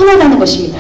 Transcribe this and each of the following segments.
선하다는 것입니다.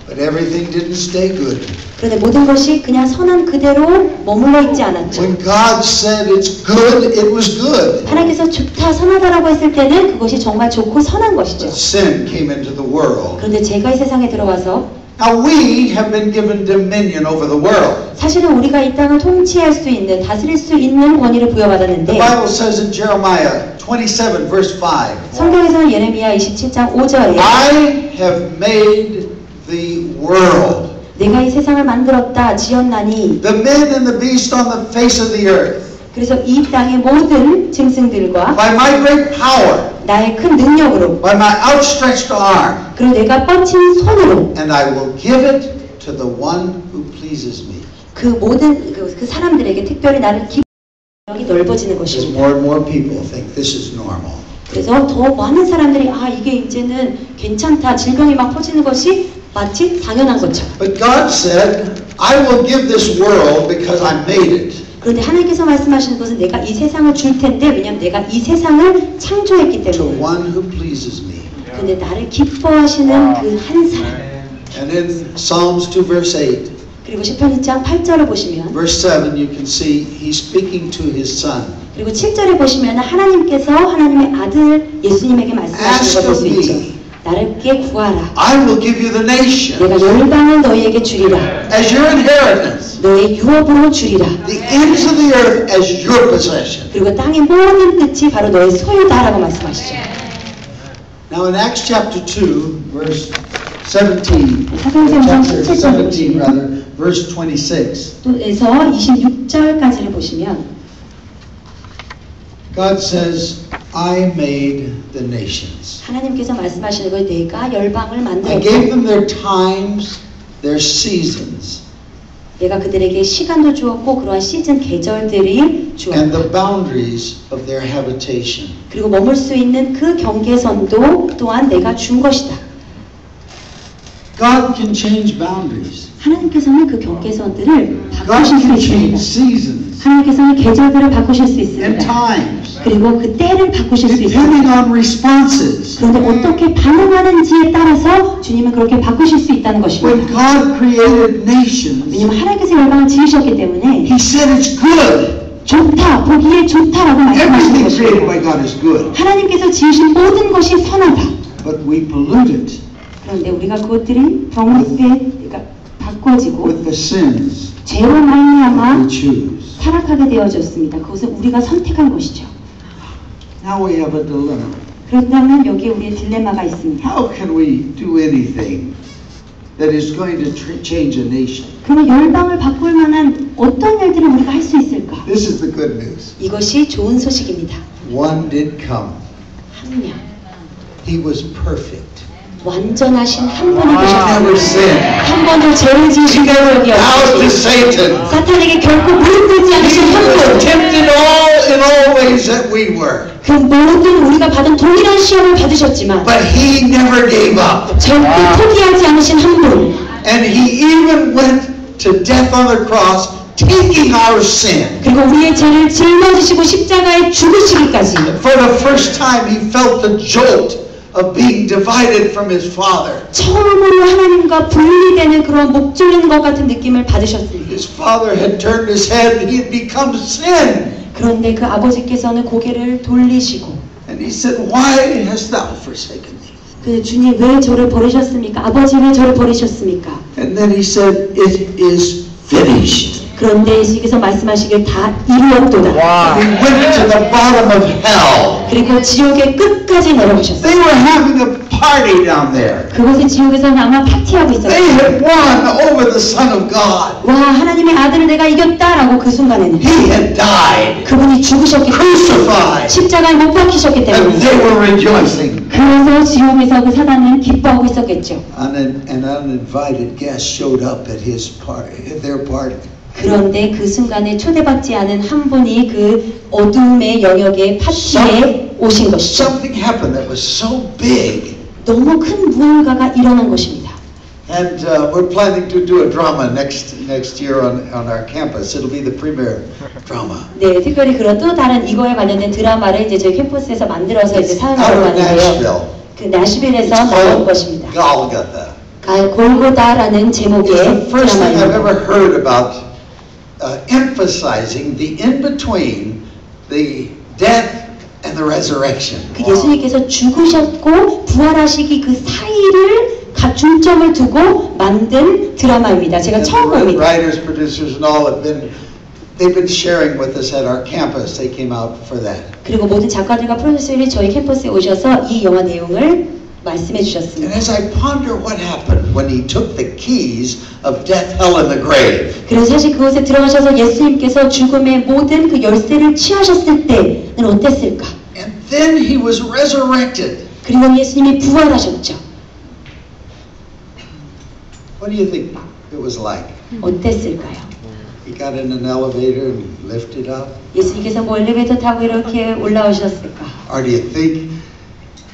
But everything didn't stay good. 그런데 모든 것이 그냥 선한 그대로 머물러 있지 않았죠. When God said it's good, it was good. 하나님께서 좋다, 선하다라고 했을 때는 그것이 정말 좋고 선한 것이죠. But sin came into the world. 그런데 죄가 이 세상에 들어와서 Now we have been given dominion over the world. 사실은 우리가 이 땅을 통치할 수 있는, 다스릴 수 있는 권위를 부여받았는데 The Bible says in Jeremiah 27 verse 5. 성경에서는 예레미야 27장 5절에 I have made the world. 내가 이 세상을 만들었다, 지었나니 The man and the beast on the face of the earth. 그래서 이 땅의 모든 짐승들과 By my great power. 나의 큰 능력으로 By my outstretched arm. 그리고 내가 뻗친 손으로 And I will give it to the one who pleases me. 그 모든 그 사람들에게 특별히 나를 기억이 넓어지는 Because 것입니다. more and more people think this is normal. 그래서 더 많은 사람들이 이게 이제는 괜찮다, 질병이 막 퍼지는 것이 마치 당연한 것처럼. But God said, I will give this world because I made it. 그런데 하나님께서 말씀하시는 것은 내가 이 세상을 줄 텐데 왜냐하면 내가 이 세상을 창조했기 To 때문에. one who pleases me. 그런데 나를 기뻐하시는 그 한 사람. And in Psalms 2 verse 8, 그리고 시편 2장 8절을 보시면 verse 7, you can see he's speaking to his son. 그리고 7절에 보시면 하나님께서 하나님의 아들 예수님에게 말씀하시는 걸 볼 수 있죠. 나를께 구하라. I will give you the nation 내가 열방을 너희에게 주리라. as your inheritance. 너의 유업으로 주리라. The ends of the earth as your possession. 그리고 땅의 모든 끝이 바로 너의 소유다라고 말씀하시죠. Now in Acts chapter 2, verse 17, 사도행전 chapter 17 17 rather, verse 26, 또에서 26절까지를 보시면 God says, I made the nations. 하나님께서 말씀하시는 걸 내가 열방을 I gave 만들었고 them their times, their seasons, 내가 그들에게 시간도 주었고 그러한 시즌 계절들이 and 주었다. the boundaries of their habitation. 그리고 머물 수 있는 그 경계선도 또한 내가 준 것이다. God can change boundaries. 하나님께서는 그 경계선들을 God 바꾸실 수 can change 있습니다. seasons 하나님께서는 계절들을 바꾸실 수 and 있습니다. times, 그리고 그 때를 바꾸실 수 depending 있습니다. on responses. 그런데 어떻게 반응하는지에 따라서 주님은 그렇게 바꾸실 수 있다는 When 것입니다. God created nations, 왜냐하면 하나님께서 열방을 지으셨기 때문에 He said it's good. 좋다, 보기에 좋다라고 말씀하시는 Everything created 것입니다. by God is good. 하나님께서 지으신 모든 것이 선하다. But we pollute it 그런데 우리가 그것들이 그러니까 바꿔지고 with the sins 죄로 that 말미암아 we choose. 타락하게 되어졌습니다. 그것은 우리가 선택한 것이죠. Now we have a dilemma. 그렇다면 여기에 우리의 딜레마가 있습니다. How can we do anything that is going to change a nation? 그러면 열방을 바꿀 만한 어떤 일들을 우리가 할 수 있을까? This is the good news. 이것이 좋은 소식입니다. One did come. 한 명, He was perfect. 완전하신 한 분이 He never 계셨습니다. sinned. 한 번도 죄를 He 지으신 never 적이 bowed to 없으시고 Satan. 사탄에게 결코 무릎 꿇지 He 않으신 한 was 분. tempted in all ways that we were. 그 모든 우리가 받은 동일한 시험을 받으셨지만 But He never gave up. 절대 포기하지 않으신 한 분. And He even went to death on the cross, taking our sin. 그리고 우리의 죄를 짊어지시고 십자가에 죽으시기까지 For the first time, He felt the jolt of being divided from His Father. 처음으로 하나님과 분리되는 그런 목 졸리는 것 같은 느낌을 받으셨습니다. His Father had turned His head and He had become sin. 그런데 그 아버지께서는 고개를 돌리시고 And He said, Why hast thou forsaken me? 그 주님 왜 저를 버리셨습니까? 아버지 왜 저를 버리셨습니까? And then He said, It is finished. 그런데 예수께서 말씀하시길 다 이루었도다. He went to the bottom of hell. 그리고 지옥의 끝까지 내려가셨어요. They were having a party down there. 그곳의 지옥에서는 아마 파티하고 They 있었어요. had won over the Son of God. 와, 하나님의 아들을 내가 이겼다라고 그 순간에는 He had died, 그분이 죽으셨기 때문에 crucified, 십자가에 못 박히셨기 and 때문에 they were rejoicing. 그래서 지옥에서 그 사단은 기뻐하고 있었겠죠. An uninvited guest showed up at their party. 그런데 그 순간에 초대받지 않은 한 분이 그 어둠의 영역의 파티에 오신 것이죠. Something happened that was so big. 너무 큰 무언가가 일어난 것입니다. And we're planning to do a drama next year on our campus. It'll be the premiere drama. 네, 특별히 그런 또 다른 이거에 관련된 드라마를 이제 저희 캠퍼스에서 만들어서 이제 It's 사용하려고 out of 하는데요. Nashville. 그 나시빌에서 It's 나온 called 것입니다. Golgotha. 골고다라는 It's 제목의 the first thing I've ever 드라마입니다. heard about emphasizing the in-between the death and the resurrection. 그 예수님께서 죽으셨고 부활하시기 그 사이를 중점을 두고 만든 드라마입니다. 제가 And 처음 the 봅니다. writers, producers, and all they've been sharing with us at our campus. They came out for that. 그리고 모든 작가들과 프로듀서들이 저희 캠퍼스에 오셔서 이 영화 내용을 말씀해 And 주셨습니다. as I ponder what happened when he took the keys of death, hell, and the grave, 그래서 사실 그곳에 들어가셔서 예수님께서 죽음의 모든 그 열쇠를 취하셨을 때는 어땠을까? and then he was resurrected. 그리고 예수님이 부활하셨죠. What do you think it was like? 어땠을까요? He got in an elevator and lifted up? 예수님께서 뭐 엘리베이터 타고 이렇게 올라오셨을까? Or do you think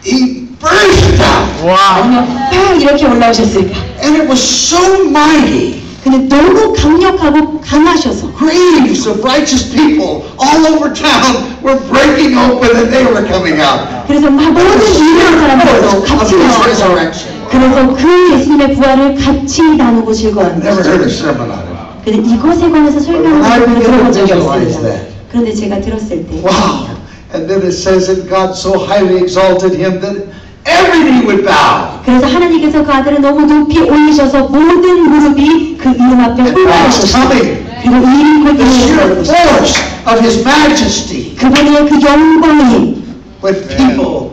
he burst out? 아니면 팍 이렇게 올라오셨을까? And it was so mighty. 근데 너무 강력하고 강하셔서 Graves of righteous people all over town were breaking open and they were coming out. 그래서 막 모든 유명한 사람들도 Of 같이 his 나와서 resurrection. 그래서 그 예수님의 부활을 같이 나누고 I've 즐거워합니다. never heard a sermon on it. 근데 이것에 관해서 설명을 들어본 적이 없습니다. 그런데 제가 들었을 때 Wow. And then it says that God so highly exalted him that every knee would bow. 그래서 하나님께서 그 아들을 너무 높이 올리셔서 모든 무릎이 그 이름 앞에 꿇어졌습니다. 그리고 이 이름을 The sheer 부르는 force of his majesty. 그분의 그 영광이 When people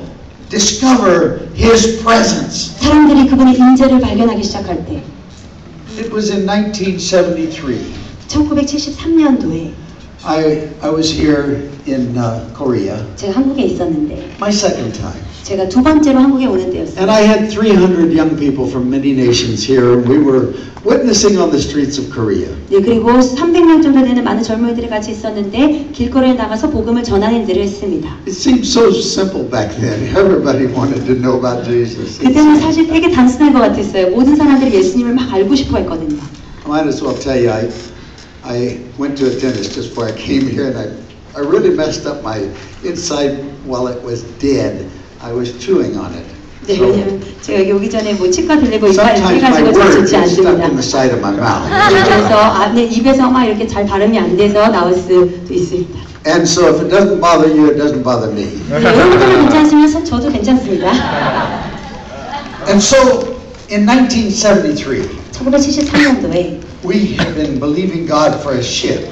discover his presence. 사람들이 그분의 인재를 발견하기 시작할 때 It was in 1973. 1973년도에 I was here in Korea, 제가 한국에 있었는데 my second time. 제가 두 번째로 한국에 오는 때였어요. And I had 300 young people from many nations here. We were witnessing on the streets of Korea. 네, 그리고 300명 정도 되는 많은 젊은이들이 같이 있었는데 길거리에 나가서 복음을 전하는 일을 했습니다. It seemed so simple back then. Everybody wanted to know about Jesus. 그때는 사실 되게 단순한 것 같았어요. 모든 사람들이 예수님을 막 알고 싶어 했거든요. I might as well tell you, I went to a dentist just before I came here, and I really messed up my inside while it was dead. I was chewing on it. 네, So 왜냐면 제가 여기 전에 뭐 치과 들리고 이빨 sometimes my 해가지고 잘 words 듣지 get stuck 않습니다. in the side of my mouth. 그래서 안에 입에서 막 이렇게 잘 발음이 안 돼서 나올 수도 있습니다. And so if it doesn't bother you, it doesn't bother me. 네, 여러분들은 괜찮으시면 저도 괜찮습니다. And so in 1973, 1973년도에 we have been believing God for a ship.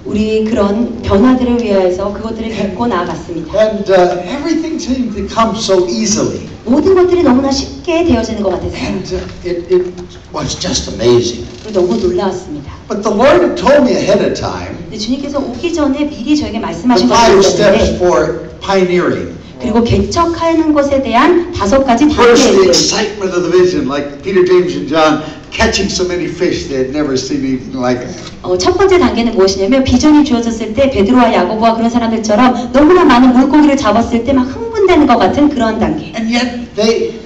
우리 그런 변화들을 위해서 그것들을 뵙고 나아갔습니다. And everything seemed to come so easily. 모든 것들이 너무나 쉽게 되어지는 것 같았어요. And it was just amazing. 그리고 너무 놀라웠습니다. But the Lord had told me ahead of time 근데 주님께서 오기 전에 미리 저에게 the 말씀하신 것이 5 steps 있었는데 for pioneering. 그리고 개척하는 것에 대한 5가지 First, the 단계들. excitement of the vision, like Peter, James, and John catching so many fish they had never seen anything like it. 첫 번째 단계는 무엇이냐면 비전이 주어졌을 때 베드로와 야고보와 그런 사람들처럼 너무나 많은 물고기를 잡았을 때 막 흥분되는 것 같은 그런 단계. And yet they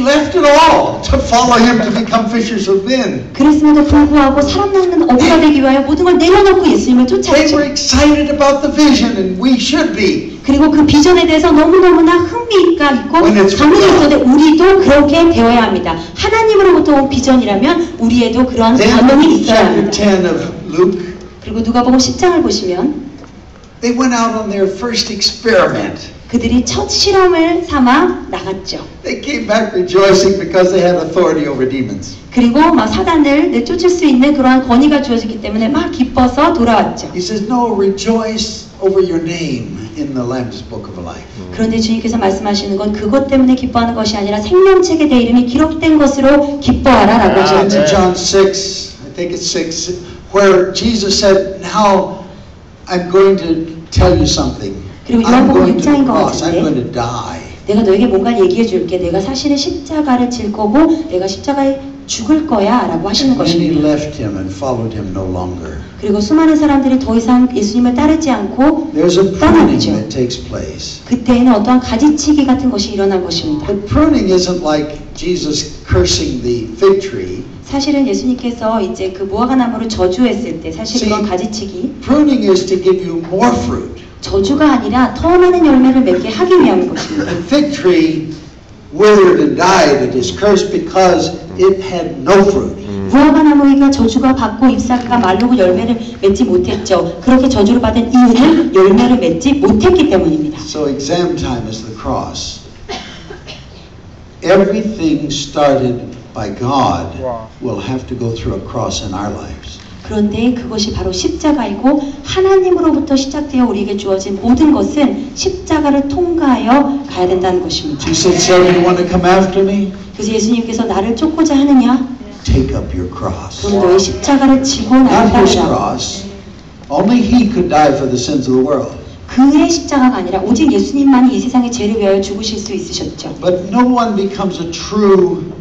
left it all to follow him to become fishers of men. 그랬음에도 불구하고 사람 낚는 어부가 되기 위하여 모든 걸 내려놓고 예수님을 They 쫓았죠. were excited about the vision, and we should be. 그리고 그 비전에 대해서 너무너무나 흥미가 있고 When it's 감흥이 from God. 있었는데 우리도 그렇게 되어야 합니다. 하나님으로부터 온 비전이라면 우리에도 그런 Then 감흥이 있어야 chapter 합니다. 10 of Luke, 그리고 누가복음 10장을 보시면 they went out on their first experiment. 그들이 첫 실험을 삼아 나갔죠. They came back rejoicing because they had authority over demons. 그리고 막 사단을 내쫓을 수 있는 그러한 권위가 주어지기 때문에 막 기뻐서 돌아왔죠. He says, no, rejoice over your name in the Lamb's Book of Life. 그런데 주님께서 말씀하시는 건 그것 때문에 기뻐하는 것이 아니라 생명책에 내 이름이 기록된 것으로 기뻐하라라고 And 하셨죠. in John 6, I think it's 6, where Jesus said, now I'm going to tell you something. 그리고 I'm 요한복음 going to the 6장인 것 cross. I'm 같은데 going to die. 내가 너에게 뭔가 얘기해 줄게. 내가 사실은 십자가를 질 거고 내가 십자가에 죽을 거야 라고 하시는 And he 것입니다. left him and followed him no longer. 그리고 수많은 사람들이 더 이상 예수님을 따르지 않고 There's a pruning 떠났죠. that takes place. 그때에는 어떠한 가지치기 같은 것이 일어난 것입니다. But pruning isn't like Jesus cursing the fig tree. 사실은 예수님께서 이제 그 무화과 나무를 저주했을 때 사실 그건 가지치기 Pruning is to give you more fruit. 저주가 아니라 더 많은 열매를 맺게 하기 위한 것입니다. The fig tree withered and died, it is cursed because it had no fruit. 무화과 나무가 저주가 받고 잎사귀가 마르고 열매를 맺지 못했죠. 그렇게 저주를 받은 이유는 열매를 맺지 못했기 때문입니다. So exam time is the cross. Everything started by God will have to go through a cross in our lives. 그런데 그것이 바로 십자가이고 하나님으로부터 시작되어 우리에게 주어진 모든 것은 십자가를 통과하여 가야 된다는 것입니다. Jesus said, "You want to come after me? 그래서 예수님께서 나를 쫓고자 하느냐? Take up your cross." 그럼 너의 십자가를 지고 Not his 나아가라. cross. Only he could die for the sins of the world. 그의 십자가가 아니라 오직 예수님만이 이 세상의 죄를 위하여 죽으실 수 있으셨죠. But no one becomes a true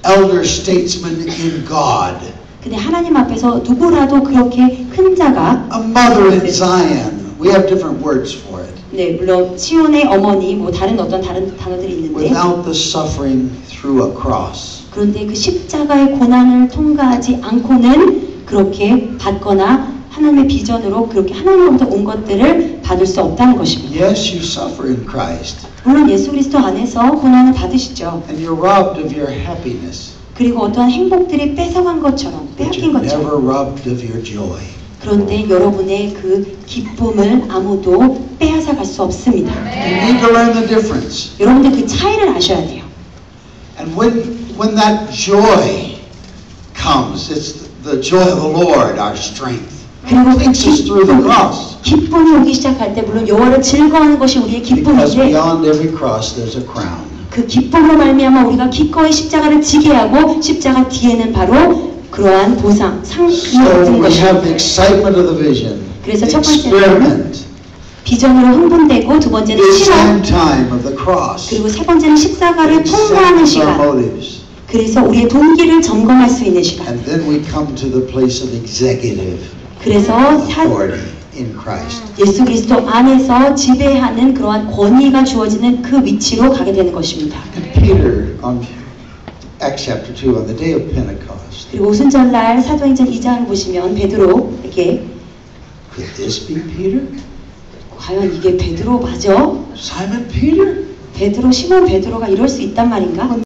elder statesman in God. 근데 하나님 앞에서 누구라도 그렇게 큰 자가 A mother in Zion. We have different words for it. 네, 물론 시온의 어머니 뭐 다른 어떤 다른 단어들이 있는데 Without the suffering through a cross. 그런데 그 십자가의 고난을 통과하지 않고는 그렇게 받거나 하나님의 비전으로 그렇게 하나님으로부터 온 것들을 받을 수 없다는 것입니다. Yes, you suffer in Christ. 물론 예수 그리스도 안에서 고난을 받으시죠. And you're robbed of your happiness. 그리고 어떠한 행복들이 뺏어간 것처럼 But 빼앗긴 you're 것처럼 never robbed of your joy. 그런데 여러분의 그 기쁨을 아무도 빼앗아 갈 수 없습니다. You need to learn the difference. 여러분들 그 차이를 아셔야 돼요. And when that joy comes, it's the joy of the Lord, our strength. 그리고 그 Takes us through the cross. 기쁨이 오기 시작할 때 물론 여호와를 즐거워하는 것이 우리의 Because 기쁨인데 beyond every cross, there's a crown. 그 기쁨으로 말미암아 우리가 기꺼이 십자가를 지게 하고 십자가 뒤에는 바로 그러한 보상, 상이 So 얻은 we 것입니다. have the excitement of the vision, 그래서 the 첫 번째는 experiment, 비전으로 흥분되고 두 번째는 the 실험 exam time of the cross, 그리고 세 번째는 십자가를 the 통과하는 examines our 시간 motives, 그래서 우리의 동기를 점검할 수 있는 시간 and then we come to the place of executive 그래서 authority in Christ. 예수 그리스도 안에서 지배하는 그러한 권위가 주어지는 그 위치로 가게 되는 것입니다. And Peter, on Acts chapter 2, on the day of Pentecost, 그리고 오순절날 사도행전 2장을 보시면 베드로에게 could this be Peter? 과연 이게 베드로 맞아? Simon Peter? 베드로 시몬 베드로가 이럴 수 있단 말인가?